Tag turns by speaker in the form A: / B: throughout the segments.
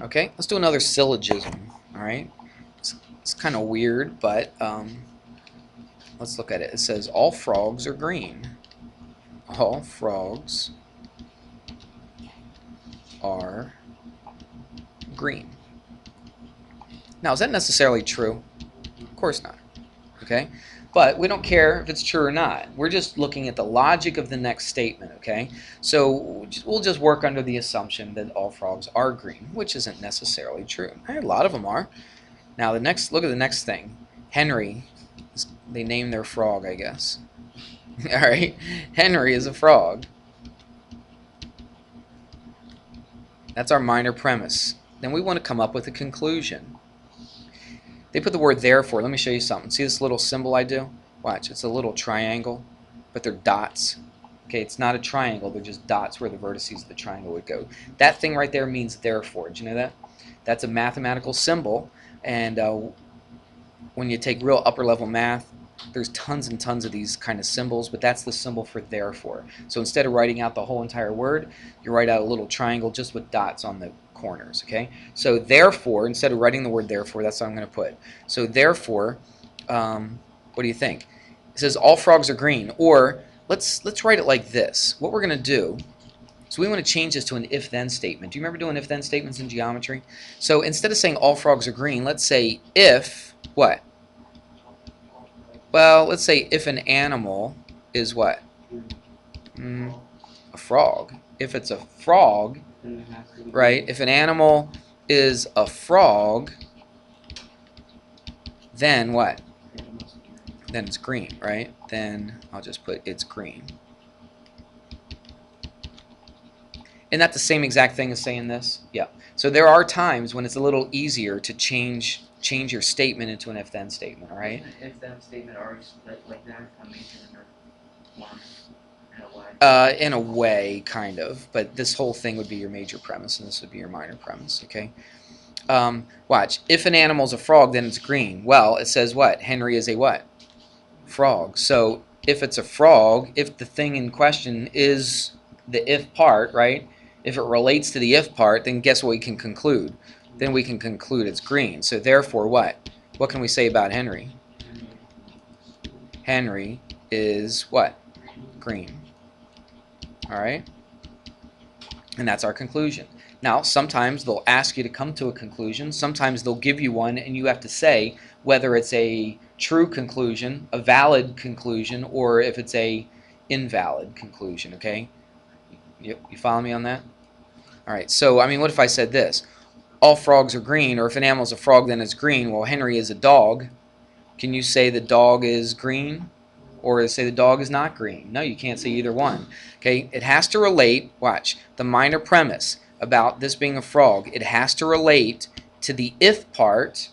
A: Okay, let's do another syllogism. All right, it's kind of weird, but let's look at it. It says all frogs are green. All frogs are green. Now, is that necessarily true? Of course not. Okay, but we don't care if it's true or not. We're just looking at the logic of the next statement. Okay, so we'll just work under the assumption that all frogs are green, which isn't necessarily true. A lot of them are. Now, look at the next thing. Henry, they named their frog, I guess. All right, Henry is a frog. That's our minor premise. Then we want to come up with a conclusion. They put the word therefore. Let me show you something. See this little symbol I do? Watch, it's a little triangle, but they're dots. Okay, it's not a triangle, they're just dots where the vertices of the triangle would go. That thing right there means therefore. Did you know that? That's a mathematical symbol, and when you take real upper level math, there's tons and tons of these kind of symbols, but that's the symbol for therefore. So instead of writing out the whole entire word, you write out a little triangle just with dots on the corners. Okay, so therefore, instead of writing the word therefore, that's what I'm going to put. So therefore, what do you think? It says all frogs are green, or let's write it like this. What we're going to do, so we want to change this to an if-then statement. Do you remember doing if-then statements in geometry? So instead of saying all frogs are green, let's say if what? Well, let's say if an animal is what? A frog. If it's a frog, right? If an animal is a frog, then what? Then it's green, right? Then I'll just put it's green. Isn't that the same exact thing as saying this? Yeah. So there are times when it's a little easier to change your statement into an if-then statement, all right?
B: If-then statement already split like that, a major and a minor in a way.
A: In a way, kind of. But this whole thing would be your major premise, and this would be your minor premise, okay? Watch. If an animal's a frog, then it's green. Well, it says what? Henry is a what? Frog. So if it's a frog, if the thing in question is the if part, right? If it relates to the if part, then guess what we can conclude? Then we can conclude it's green. So therefore what? What can we say about Henry? Henry is what? Green. All right? And that's our conclusion. Now, sometimes they'll ask you to come to a conclusion. Sometimes they'll give you one, and you have to say whether it's a true conclusion, a valid conclusion, or if it's a invalid conclusion, okay? You follow me on that? All right, so, I mean, what if I said this? All frogs are green, or if an animal's a frog, then it's green. Well, Henry is a dog. Can you say the dog is green? Or say the dog is not green? No, you can't say either one. Okay, it has to relate, watch, the minor premise about this being a frog, it has to relate to the if part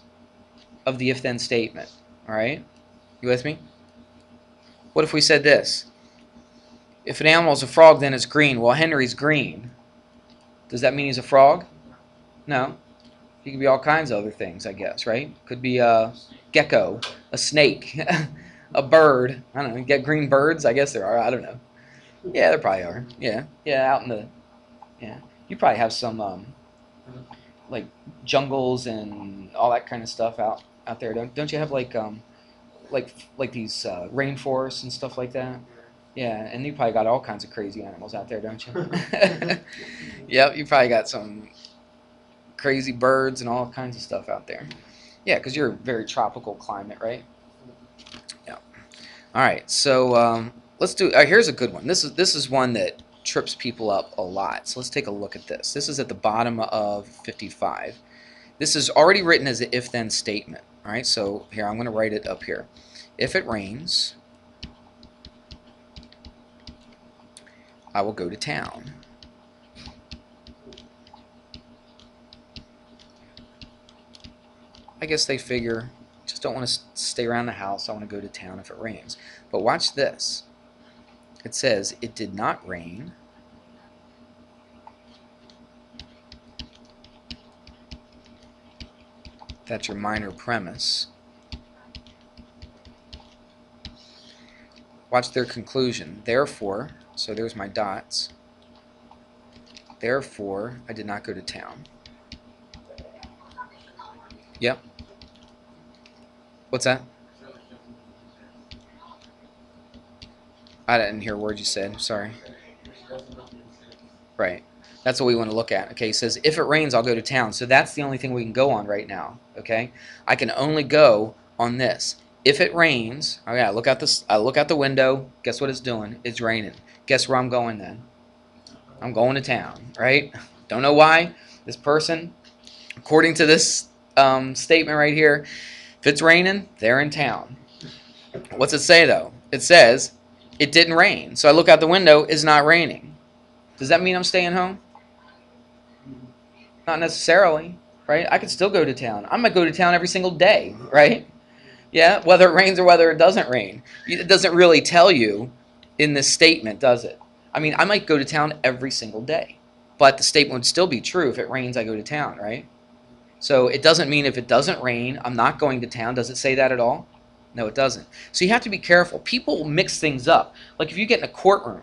A: of the if-then statement. All right? You with me? What if we said this? If an animal is a frog, then it's green. Well, Henry's green. Does that mean he's a frog? No. He could be all kinds of other things, I guess, right? Could be a gecko, a snake, a bird. I don't know. Get green birds? I guess there are. I don't know. Yeah, there probably are. Yeah, yeah. Out in the you probably have some like jungles and all that kind of stuff out there. Don't you have like these rainforests and stuff like that? Yeah, and you probably got all kinds of crazy animals out there, don't you? Yep, you probably got some crazy birds and all kinds of stuff out there. Yeah, because you're a very tropical climate, right? Yeah. All right, so let's do. Here's a good one. This is one that trips people up a lot. So let's take a look at this. This is at the bottom of 55. This is already written as an if-then statement. All right, so here I'm going to write it up here. If it rains, I will go to town. I guess they figure, just don't want to stay around the house. I want to go to town if it rains. But watch this. It says, it did not rain. That's your minor premise. Watch their conclusion. Therefore, so there's my dots. Therefore, I did not go to town. Yep. What's that? I didn't hear a word you said. Sorry. Right. That's what we want to look at. Okay, it says, if it rains, I'll go to town. So that's the only thing we can go on right now. Okay? I can only go on this. If it rains, okay, I look out the window. Guess what it's doing? It's raining. Guess where I'm going then? I'm going to town, right? Don't know why. This person, according to this statement right here, if it's raining, they're in town. What's it say, though? It says it didn't rain. So I look out the window, it's not raining. Does that mean I'm staying home? Not necessarily, right? I could still go to town. I might go to town every single day, right? Yeah, whether it rains or whether it doesn't rain. It doesn't really tell you in this statement, does it? I mean, I might go to town every single day, but the statement would still be true. If it rains, I go to town, right? So it doesn't mean if it doesn't rain, I'm not going to town. Does it say that at all? No, it doesn't. So you have to be careful. People mix things up. Like if you get in a courtroom,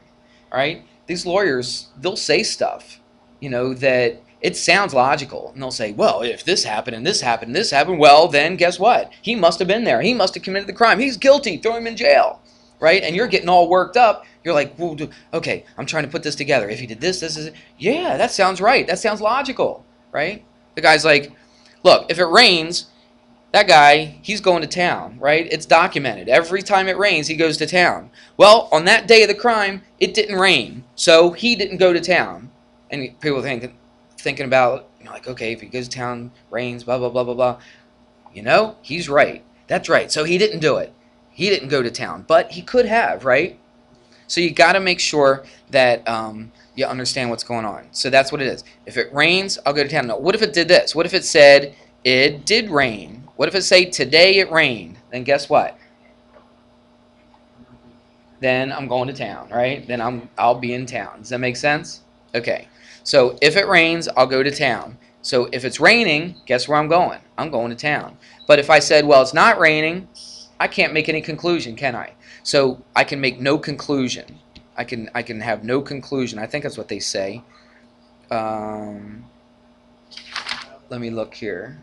A: right? These lawyers, they'll say stuff, that it sounds logical. And they'll say, well, if this happened and this happened and this happened, well, then guess what? He must have been there. He must have committed the crime. He's guilty. Throw him in jail, right? And you're getting all worked up. You're like, well, okay, I'm trying to put this together. If he did this, this is it. Yeah, that sounds right. That sounds logical, right? The guy's like, look, if it rains, that guy, he's going to town, right? It's documented. Every time it rains, he goes to town. Well, on that day of the crime, it didn't rain, so he didn't go to town. And people thinking about, like, okay, if he goes to town, rains, blah, blah, blah, blah, blah. He's right. That's right. So he didn't do it. He didn't go to town, but he could have, right? So you got to make sure that you understand what's going on. So that's what it is. If it rains, I'll go to town. No, what if it did this? What if it said it did rain? What if it say today it rained? Then guess what? Then I'm going to town, right? Then I'll be in town. Does that make sense? Okay. So if it rains, I'll go to town. So if it's raining, guess where I'm going? I'm going to town. But if I said, well, it's not raining, I can't make any conclusion, can I? So I can make no conclusion. I can have no conclusion. I think that's what they say. Let me look here.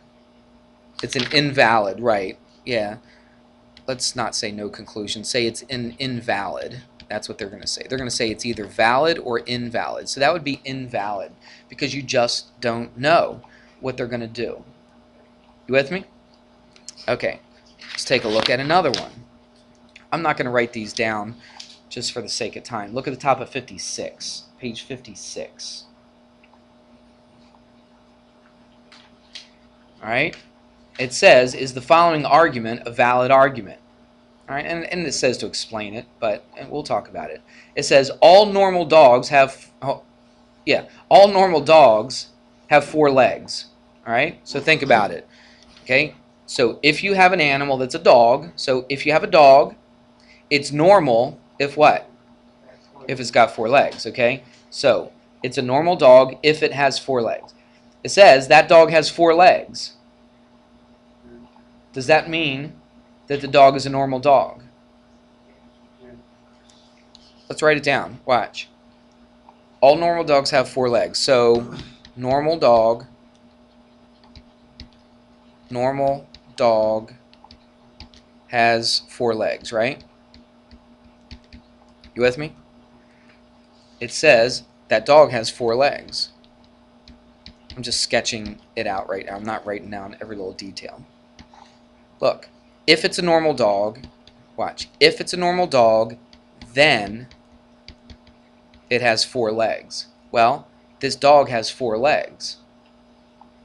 A: It's an invalid, right? Yeah. Let's not say no conclusion. Say it's an invalid. That's what they're going to say. They're going to say it's either valid or invalid. So that would be invalid because you just don't know what they're going to do. You with me? Okay. Let's take a look at another one. I'm not going to write these down just for the sake of time. Look at the top of 56, page 56. All right? It says, is the following argument a valid argument? All right, and it says to explain it, but we'll talk about it. It says all normal dogs have, all normal dogs have 4 legs. All right, so think about it. Okay, so if you have an animal that's a dog, so if you have a dog, it's normal if what? If it's got 4 legs. Okay, so it's a normal dog if it has 4 legs. It says that dog has 4 legs. Does that mean that the dog is a normal dog? Let's write it down. Watch. All normal dogs have 4 legs. So, normal dog has 4 legs, right? You with me? It says that dog has 4 legs. I'm just sketching it out right now. I'm not writing down every little detail. Look, if it's a normal dog, watch, if it's a normal dog, then it has 4 legs. Well, this dog has 4 legs.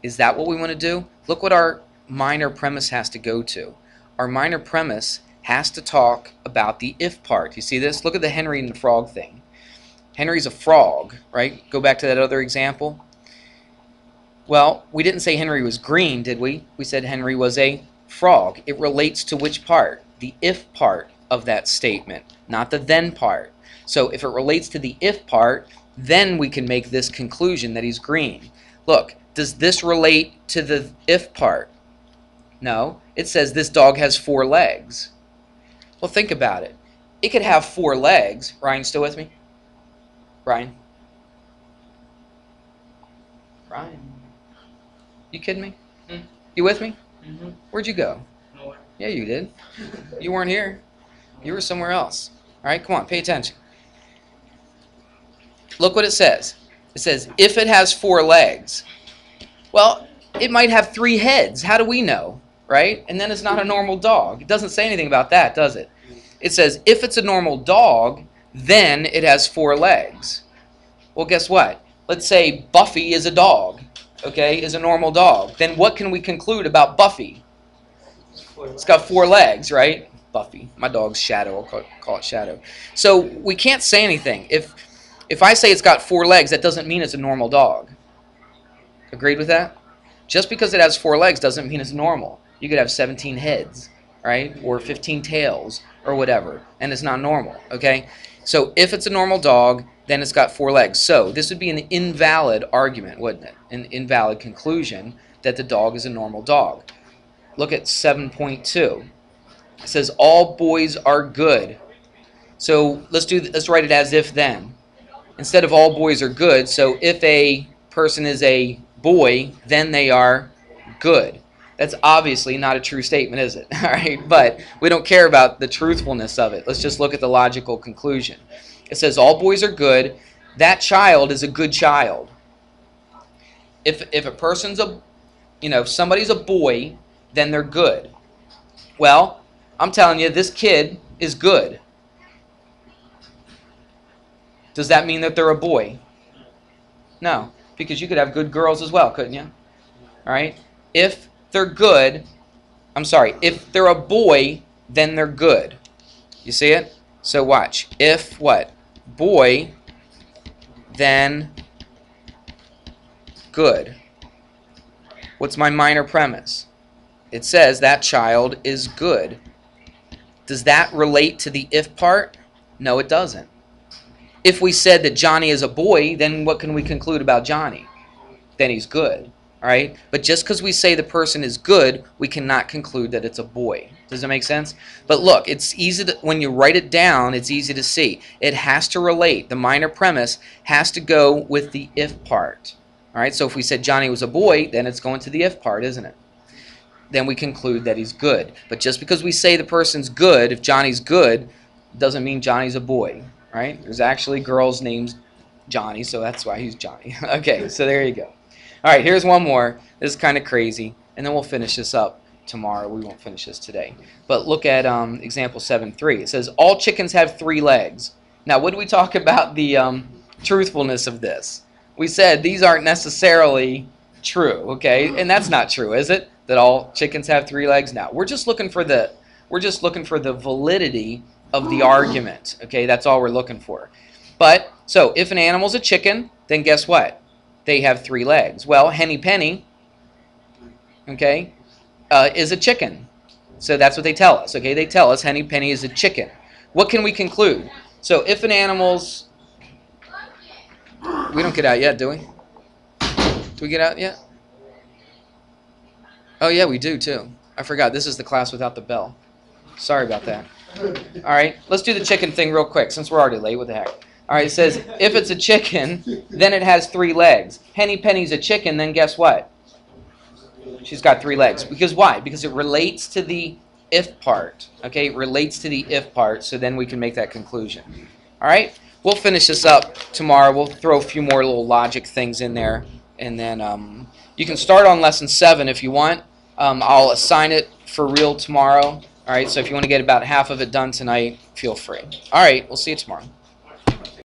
A: Is that what we want to do? Look what our minor premise has to go to. Our minor premise has to talk about the if part. You see this? Look at the Henry and the frog thing. Henry's a frog, right? Go back to that other example. Well, we didn't say Henry was green, did we? We said Henry was a frog. It relates to which part? The if part of that statement, not the then part. So if it relates to the if part, then we can make this conclusion that he's green. Look, does this relate to the if part? No. It says this dog has 4 legs. Well, think about it. It could have 4 legs. Ryan, still with me? Ryan? Ryan? You kidding me? You with me?
B: Mm-hmm.
A: Where'd you go?
B: Nowhere.
A: Yeah, you did. You weren't here. You were somewhere else. All right, come on, pay attention. Look what it says. It says, if it has 4 legs. Well, it might have 3 heads. How do we know? Right? And then it's not a normal dog. It doesn't say anything about that, does it? It says, if it's a normal dog, then it has 4 legs. Well, guess what? Let's say Buffy is a dog, okay, is a normal dog. Then what can we conclude about Buffy? It's got 4 legs, right? Buffy. My dog's Shadow. I'll call it Shadow. So we can't say anything. If I say it's got 4 legs, that doesn't mean it's a normal dog. Agreed with that? Just because it has 4 legs doesn't mean it's normal. You could have 17 heads, right? Or 15 tails, or whatever, and it's not normal, okay? So if it's a normal dog, then it's got 4 legs. So this would be an invalid argument, wouldn't it? An invalid conclusion that the dog is a normal dog. Look at 7.2. It says all boys are good. So let's write it as if then. Instead of all boys are good, so if a person is a boy, then they are good. That's obviously not a true statement, is it? All right, but we don't care about the truthfulness of it. Let's just look at the logical conclusion. It says all boys are good. That child is a good child. If a person's if somebody's a boy, then they're good. Well, I'm telling you, this kid is good. Does that mean that they're a boy? No, because you could have good girls as well, couldn't you? All right? If they're good, if they're a boy, then they're good. You see it? So watch. If what? Boy, then good. What's my minor premise? It says that child is good. Does that relate to the if part? No, it doesn't. If we said that Johnny is a boy, then what can we conclude about Johnny? Then he's good. All right? But just because we say the person is good, we cannot conclude that it's a boy. Does that make sense? But look, it's easy to, when you write it down, it's easy to see. It has to relate. The minor premise has to go with the if part. All right? So if we said Johnny was a boy, then it's going to the if part, isn't it? Then we conclude that he's good. But just because we say the person's good, if Johnny's good, doesn't mean Johnny's a boy. Right? There's actually girls named Johnny, so that's why he's Johnny. Okay, so there you go. All right, here's one more. This is kind of crazy, and then we'll finish this up tomorrow. We won't finish this today. But look at example 7.3. It says, all chickens have 3 legs. Now, what do we talk about the truthfulness of this? We said these aren't necessarily true, okay? And that's not true, is it? That all chickens have 3 legs? No, we're just looking for the validity of the argument. Okay, that's all we're looking for. But, so, if an animal's a chicken, then guess what? They have 3 legs. Well, Henny Penny, okay, is a chicken. So that's what they tell us. Okay, they tell us Henny Penny is a chicken. What can we conclude? So if an animal's... We don't get out yet, do we? Do we get out yet? Oh, yeah, we do, too. I forgot. This is the class without the bell. Sorry about that. All right, let's do the chicken thing real quick since we're already late. What the heck? All right, it says if it's a chicken, then it has 3 legs. Henny Penny's a chicken, then guess what? She's got 3 legs. Because why? Because it relates to the if part. Okay, it relates to the if part, so then we can make that conclusion. All right, we'll finish this up tomorrow. We'll throw a few more little logic things in there, and then you can start on lesson 7 if you want. I'll assign it for real tomorrow. All right, so if you want to get about half of it done tonight, feel free. All right, we'll see you tomorrow.